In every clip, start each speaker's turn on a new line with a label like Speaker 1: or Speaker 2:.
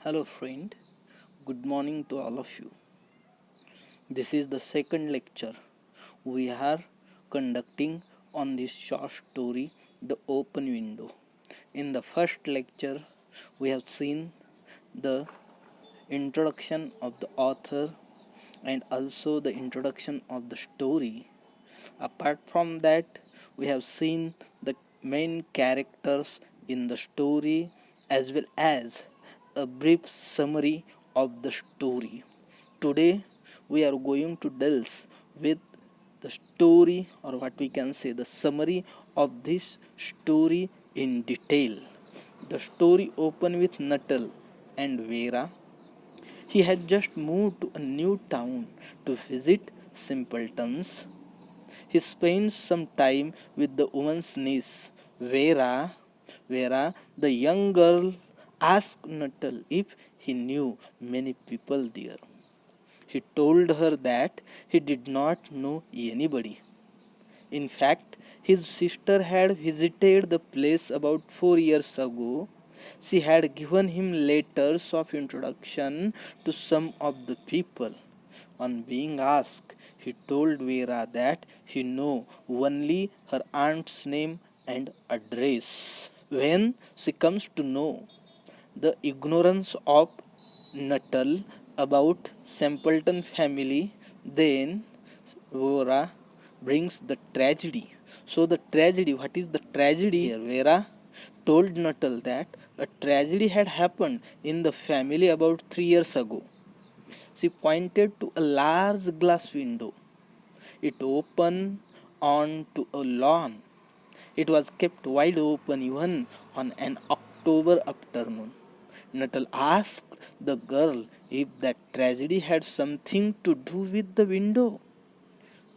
Speaker 1: Hello, friend. Good morning to all of you. This is the second lecture we are conducting on this short story, The Open Window. In the first lecture, we have seen the introduction of the author and also the introduction of the story. Apart from that, we have seen the main characters in the story as well as a brief summary of the story. Today, we are going to delve with the story, or what we can say, the summary of this story in detail. The story opens with Nuttall and Vera. He had just moved to a new town to visit simpletons. He spends some time with the woman's niece, Vera. Vera, the young girl, asked Nuttall if he knew many people there. He told her that he did not know anybody. In fact, his sister had visited the place about 4 years ago. She had given him letters of introduction to some of the people. On being asked, he told Vera that he knew only her aunt's name and address. When she comes to know the ignorance of Nuttall about Simpleton family, then Vera brings the tragedy. So the tragedy, what is the tragedy here? Vera told Nuttall that a tragedy had happened in the family about 3 years ago. She pointed to a large glass window. It opened onto a lawn. It was kept wide open even on an October afternoon. Nuttall asked the girl if that tragedy had something to do with the window.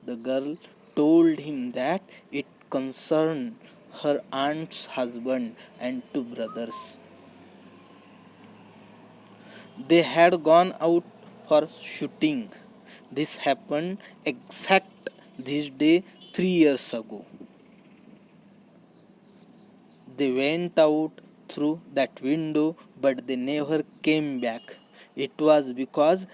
Speaker 1: The girl told him that it concerned her aunt's husband and two brothers. They had gone out for shooting. This happened exact this day 3 years ago. They went out through that window, but they never came back. It was because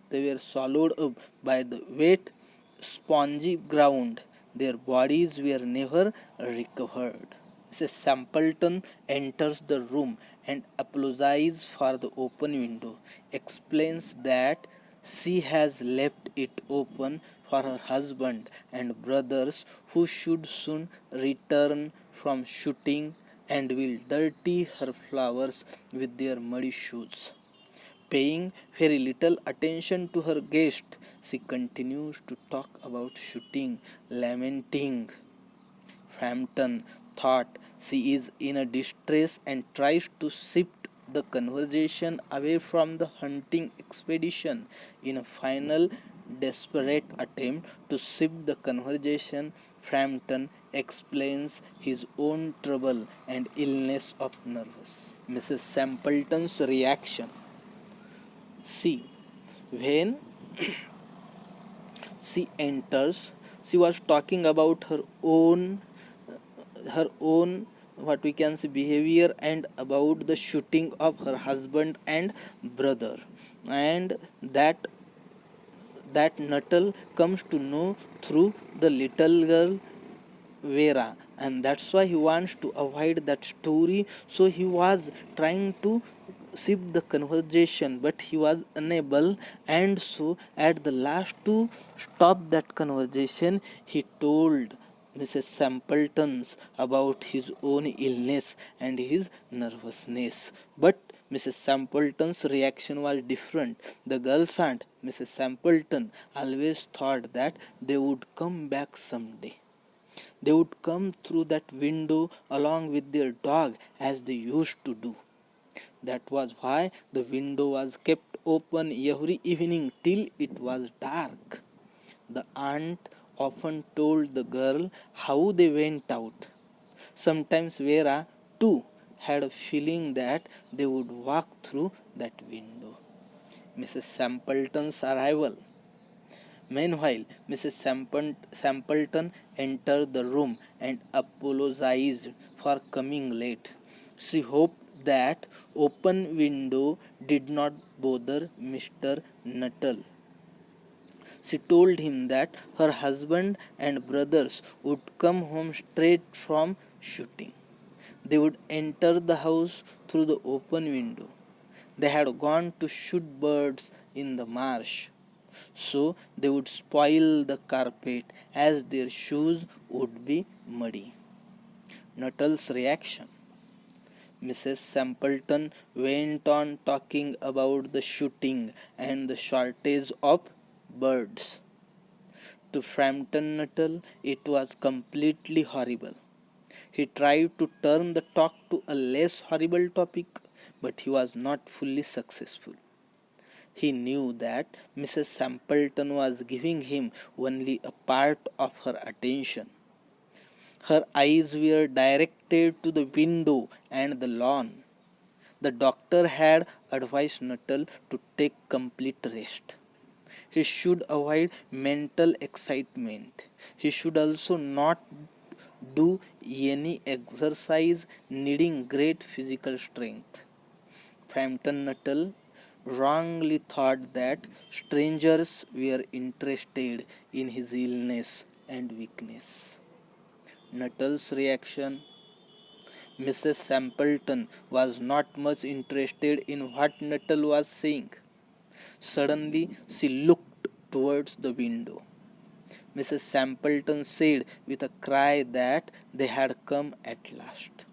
Speaker 1: they were swallowed up by the wet, spongy ground. Their bodies were never recovered. Mrs. Simpleton enters the room and apologizes for the open window, explains that she has left it open for her husband and brothers who should soon return from shooting and will dirty her flowers with their muddy shoes. Paying very little attention to her guest, she continues to talk about shooting, lamenting. Frampton thought she is in a distress and tries to shift the conversation away from the hunting expedition. In a final desperate attempt to shift the conversation, Frampton explains his own trouble and illness of nerves. Mrs. Simpleton's reaction. See, when she enters, she was talking about her own what we can say behavior and about the shooting of her husband and brother, and that Nuttall comes to know through the little girl Vera, and that's why he wants to avoid that story. So he was trying to shift the conversation, but he was unable, and so at the last to stop that conversation, he told Mrs. Simpletons about his own illness and his nervousness. But Mrs. Simpleton's reaction was different. The girl's aunt, Mrs. Simpleton, always thought that they would come back someday. They would come through that window along with their dog as they used to do. That was why the window was kept open every evening till it was dark. The aunt often told the girl how they went out. Sometimes Vera, too, had a feeling that they would walk through that window. Mrs. Simpleton's arrival. Meanwhile, Mrs. Simpleton entered the room and apologized for coming late. She hoped That open window did not bother Mr. Nuttall. She told him that her husband and brothers would come home straight from shooting. They would enter the house through the open window. They had gone to shoot birds in the marsh, so they would spoil the carpet as their shoes would be muddy. Nuttall's reaction. Mrs. Sampleton went on talking about the shooting and the shortage of birds. To Frampton Nuttall, it was completely horrible. He tried to turn the talk to a less horrible topic, but he was not fully successful. He knew that Mrs. Sampleton was giving him only a part of her attention. Her eyes were directed to the window and the lawn. The doctor had advised Nuttall to take complete rest. He should avoid mental excitement. He should also not do any exercise needing great physical strength. Frampton Nuttall wrongly thought that strangers were interested in his illness and weakness. Nuttall's reaction. Mrs. Sampleton was not much interested in what Nuttall was saying. Suddenly, she looked towards the window. Mrs. Sampleton said with a cry that they had come at last.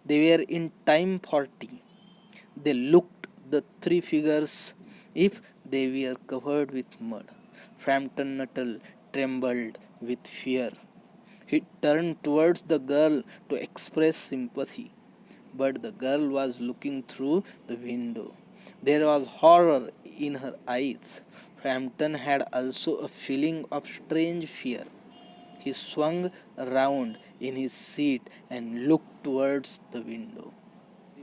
Speaker 1: They were in time for tea. They looked the three figures if they were covered with mud. Frampton Nuttall trembled with fear. He turned towards the girl to express sympathy, but the girl was looking through the window. There was horror in her eyes. Frampton had also a feeling of strange fear. He swung round in his seat and looked towards the window.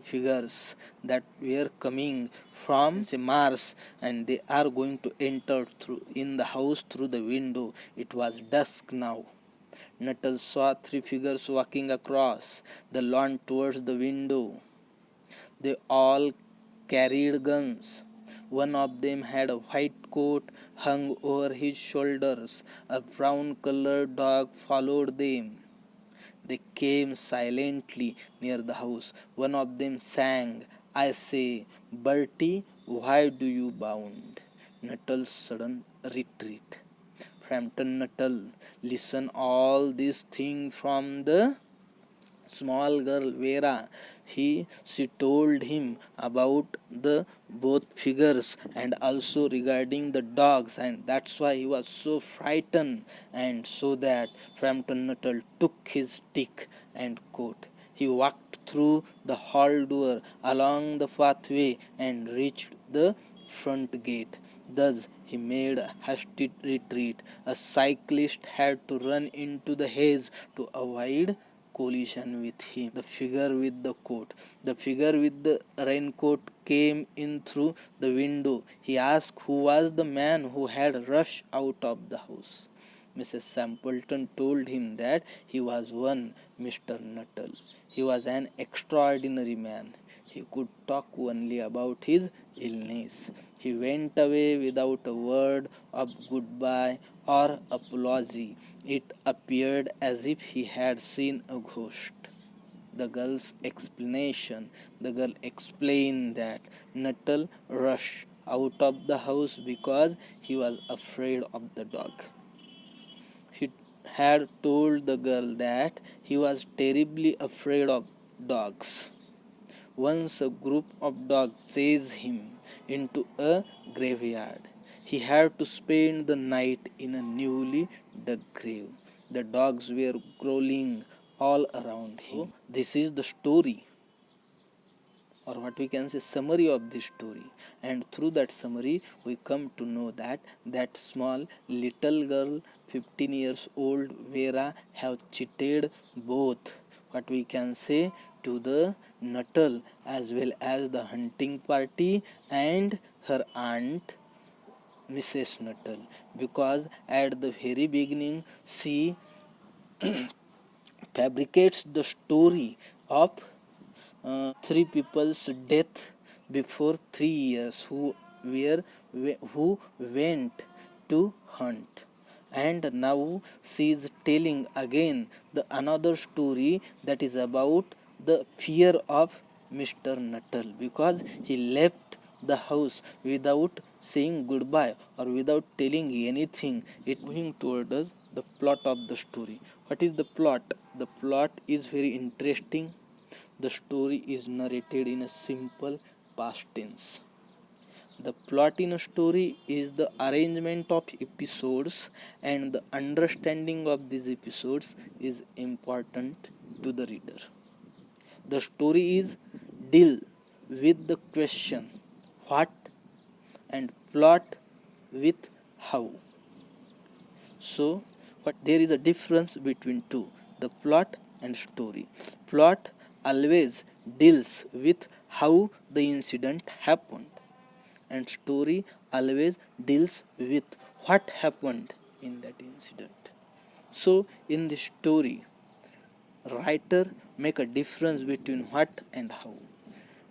Speaker 1: Figures that were coming from Mars, and they are going to enter through in the house through the window. It was dusk now. Nuttall saw three figures walking across the lawn towards the window. They all carried guns. One of them had a white coat hung over his shoulders. A brown-colored dog followed them. They came silently near the house. One of them sang, "I say, Bertie, why do you bound?" Nuttall's sudden retreat. Frampton Nuttall listened all these things from the small girl Vera. She told him about the both figures and also regarding the dogs, and that's why he was so frightened. And so that Frampton Nuttall took his stick and coat. He walked through the hall door along the pathway and reached the front gate. Thus he made a hasty retreat. A cyclist had to run into the hedge to avoid collision with him. The figure with the coat. The figure with the raincoat came in through the window. He asked who was the man who had rushed out of the house. Mrs. Sampleton told him that he was one Mr. Nuttall. He was an extraordinary man. He could talk only about his illness. He went away without a word of goodbye or apology. It appeared as if he had seen a ghost. The girl's explanation. The girl explained that Nuttall rushed out of the house because he was afraid of the dog. He had told the girl that he was terribly afraid of dogs. Once a group of dogs chased him into a graveyard. He had to spend the night in a newly dug grave. The dogs were growling all around him. This is the story, or what we can say summary of this story, and through that summary we come to know that that small little girl 15 years old Vera have cheated both what we can say to the Nuttall as well as the hunting party and her aunt Mrs. Nuttall, because at the very beginning she fabricates the story of three people's death before 3 years were who went to hunt, and now she is telling again the another story that is about the fear of Mr. Nuttall, because he left the house without saying goodbye or without telling anything. It moving toward us the plot of the story. What is the plot? The plot is very interesting. The story is narrated in a simple past tense. The plot in a story is the arrangement of episodes, and the understanding of these episodes is important to the reader. The story is deal with the question what and plot with how. So but there is a difference between two, the plot and story. Plot always deals with how the incident happened, and story always deals with what happened in that incident. So in the story, writer make a difference between what and how.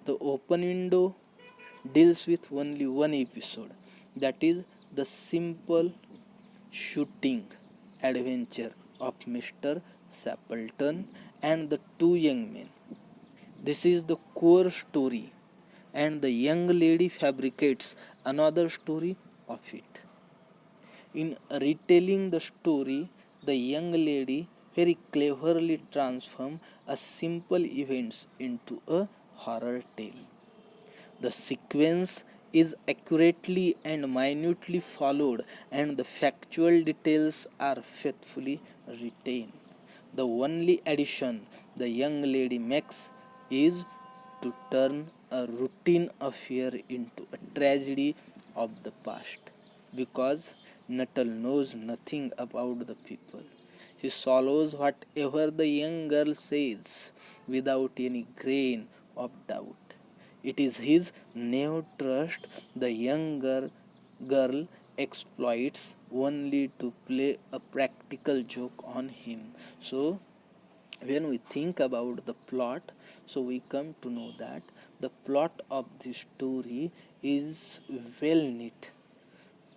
Speaker 1: The open window deals with only one episode, that is the simple shooting adventure of Mr. Stapleton and the two young men. This is the core story, and the young lady fabricates another story of it. In retelling the story, the young lady very cleverly transforms a simple events into a horror tale. The sequence is accurately and minutely followed, and the factual details are faithfully retained. The only addition the young lady makes is to turn a routine affair into a tragedy of the past, because Nuttall knows nothing about the people. He follows whatever the young girl says without any grain of doubt. It is his naive trust the younger girl exploits only to play a practical joke on him. So when we think about the plot, so we come to know that the plot of the story is well knit.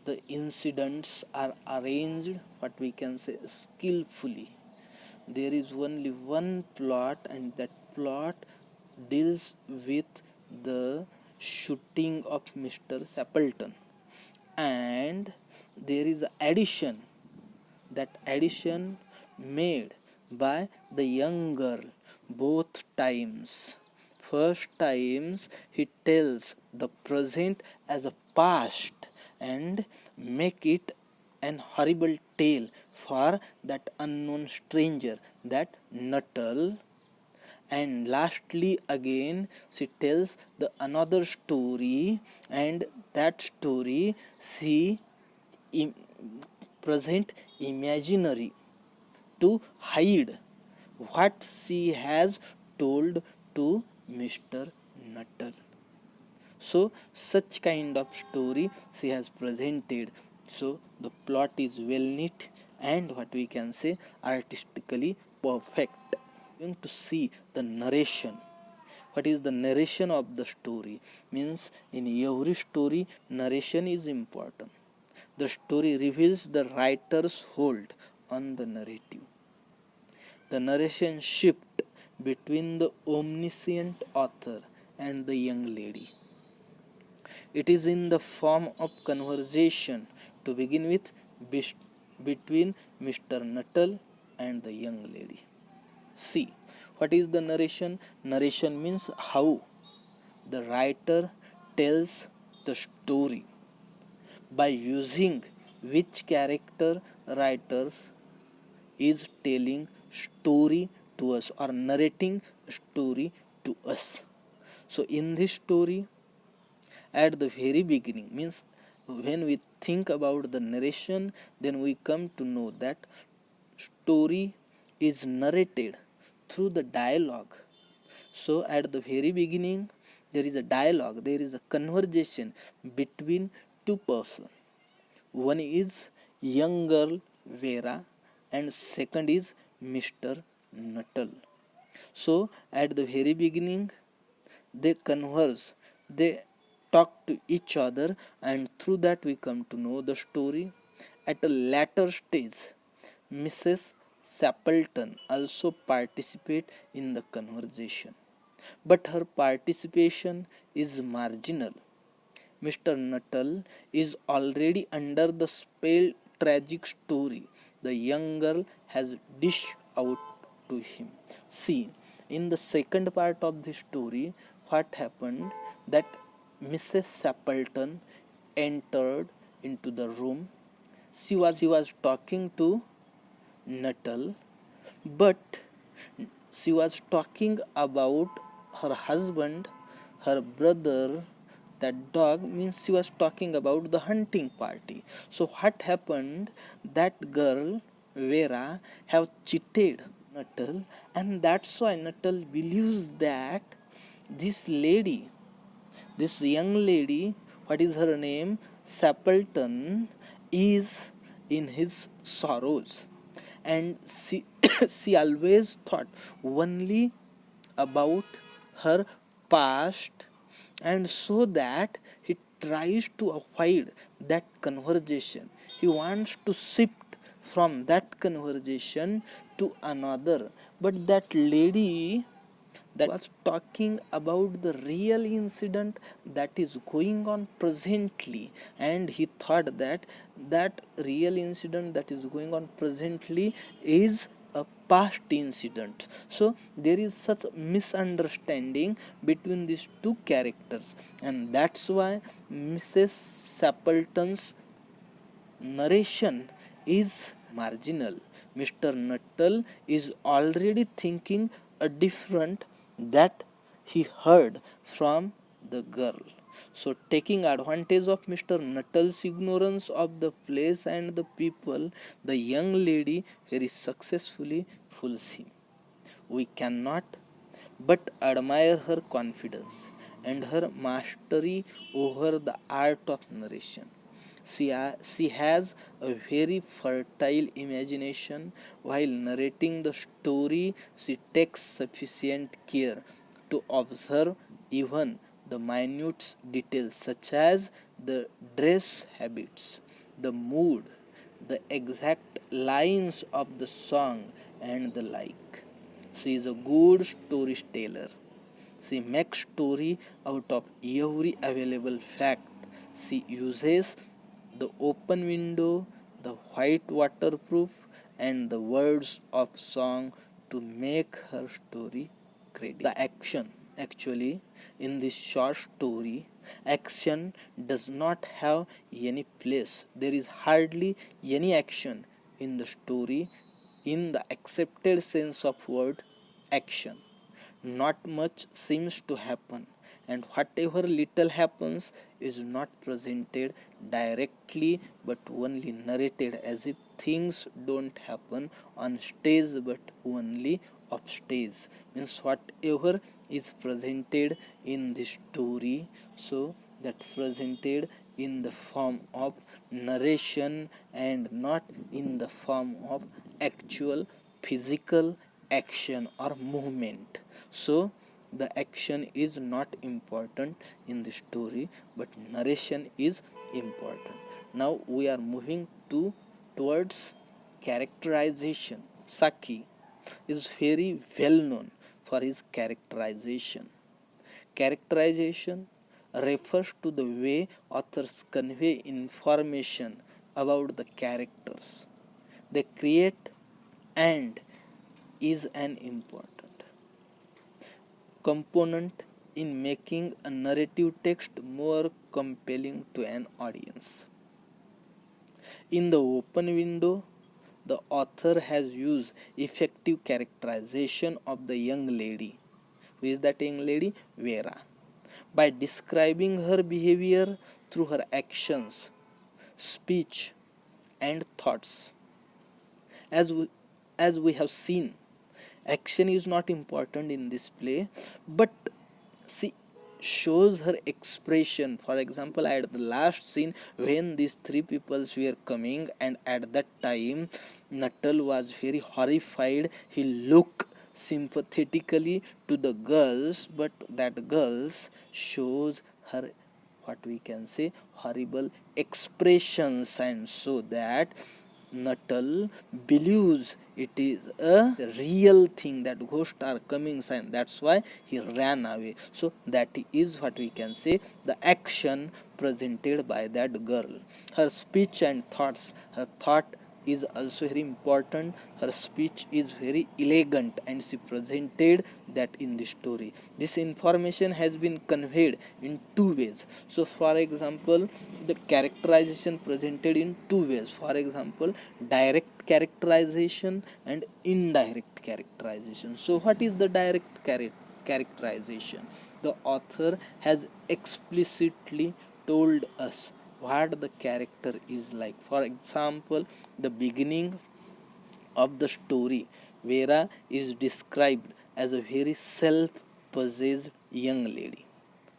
Speaker 1: The incidents are arranged, what we can say, skillfully. There is only one plot, and that plot deals with the shooting of Mr. Stapleton, and there is addition, that addition made by the young girl both times. First times he tells the present as a past and make it an horrible tale for that unknown stranger, that Nuttall. And lastly again she tells the another story, and that story she present imaginary to hide what she has told to Mr. Nuttall. So such kind of story she has presented. So the plot is well knit and what we can say artistically perfect. Going to see the narration. What is the narration of the story? Means in every story narration is important. The story reveals the writer's hold on the narrative. The narration shift between the omniscient author and the young lady. It is in the form of conversation to begin with between Mr. Nuttall and the young lady. See, what is the narration? Narration means how the writer tells the story, by using which character writers is telling story to us or narrating story to us. So in this story, at the very beginning, means when we think about the narration, then we come to know that story is narrated through the dialogue. So at the very beginning there is a dialogue, there is a conversation between two persons. One is young girl Vera and second is Mr. Nuttall. So at the very beginning they converse, they talk to each other, and through that we come to know the story. At a later stage, Mrs. Sapleton also participate in the conversation, but her participation is marginal. Mr. Nuttall is already under the spell tragic story the young girl has dished out to him. See, in the second part of the story, what happened that Mrs. Sapleton entered into the room. She was talking to Nuttall, but she was talking about her husband, her brother, that dog, means she was talking about the hunting party. So what happened, that girl Vera have cheated Nuttall, and that's why Nuttall believes that this lady, this young lady, what is her name, Sapleton, is in his sorrows, and she she always thought only about her past, and so that he tries to avoid that conversation. He wants to shift from that conversation to another, but that lady that was talking about the real incident that is going on presently, and he thought that that real incident that is going on presently is a past incident. So there is such misunderstanding between these two characters, and that's why Mrs. Sapleton's narration is marginal. Mr. Nuttall is already thinking a different that he heard from the girl. So, taking advantage of Mr. Nuttall's ignorance of the place and the people, the young lady very successfully fools him. We cannot but admire her confidence and her mastery over the art of narration. She has a very fertile imagination. While narrating the story, she takes sufficient care to observe even the minute details such as the dress habits, the mood, the exact lines of the song, and the like. She is a good storyteller. She makes story out of every available fact. She uses the open window, the white waterproof, and the words of song to make her story credible. The action, actually, in this short story, action does not have any place. There is hardly any action in the story in the accepted sense of word action. Not much seems to happen, and whatever little happens is not presented directly but only narrated as if things don't happen on stage but only off stage. Means whatever is presented in the story, so that presented in the form of narration and not in the form of actual physical action or movement. So the action is not important in the story, but narration is important. Now we are moving towards characterization. Saki is very well known for his characterization. Characterization refers to the way authors convey information about the characters they create and is an important component in making a narrative text more compelling to an audience. In the open window, the author has used effective characterization of the young lady. Who is that young lady? Vera. By describing her behavior through her actions, speech, and thoughts. As we have seen, action is not important in this play, but she shows her expression. For example, at the last scene, when these three peoples were coming, and at that time Nuttall was very horrified. He looked sympathetically to the girls, but that girls shows her what we can say horrible expressions, and so that Nuttall believes it is a real thing that ghosts are coming, and that's why he ran away. So that is what we can say the action presented by that girl. Her speech and thoughts, her thought is also very important. Her speech is very elegant and she presented that in the story. This information has been conveyed in two ways. So for example, the characterization presented in two ways. For example, direct characterization and indirect characterization. So what is the direct characterization? The author has explicitly told us what the character is like. For example, the beginning of the story, Vera is described as a very self-possessed young lady.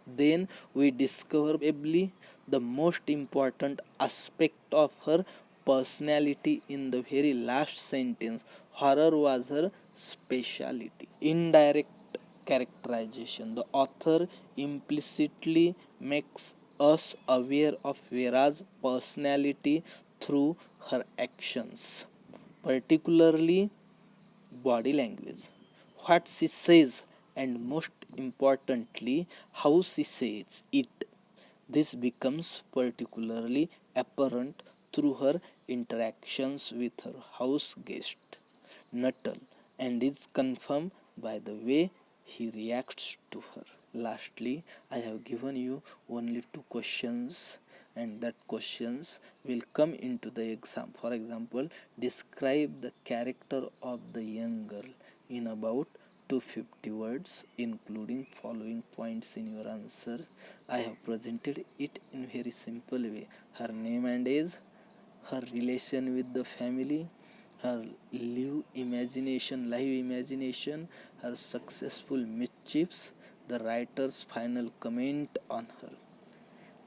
Speaker 1: Then we discover probably the most important aspect of her personality in the very last sentence. Horror was her speciality. Indirect characterization. The author implicitly makes us aware of Vera's personality through her actions, particularly body language, what she says, and most importantly, how she says it. This becomes particularly apparent through her interactions with her house guest, Nuttall, and is confirmed by the way he reacts to her. Lastly, I have given you only two questions, and that questions will come into the exam. For example, describe the character of the young girl in about 250 words, including following points in your answer. I have presented it in very simple way. Her name and age, her relation with the family, her live imagination, her successful mischiefs, the writer's final comment on her.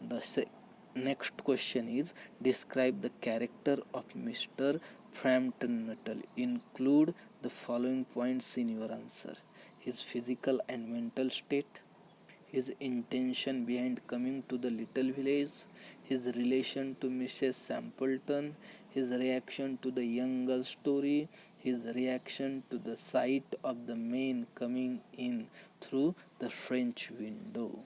Speaker 1: The next question is describe the character of Mr. Frampton Nuttall. Include the following points in your answer: his physical and mental state, his intention behind coming to the little village, his relation to Mrs. Sampleton, his reaction to the young girl's story, his reaction to the sight of the men coming in through the French window.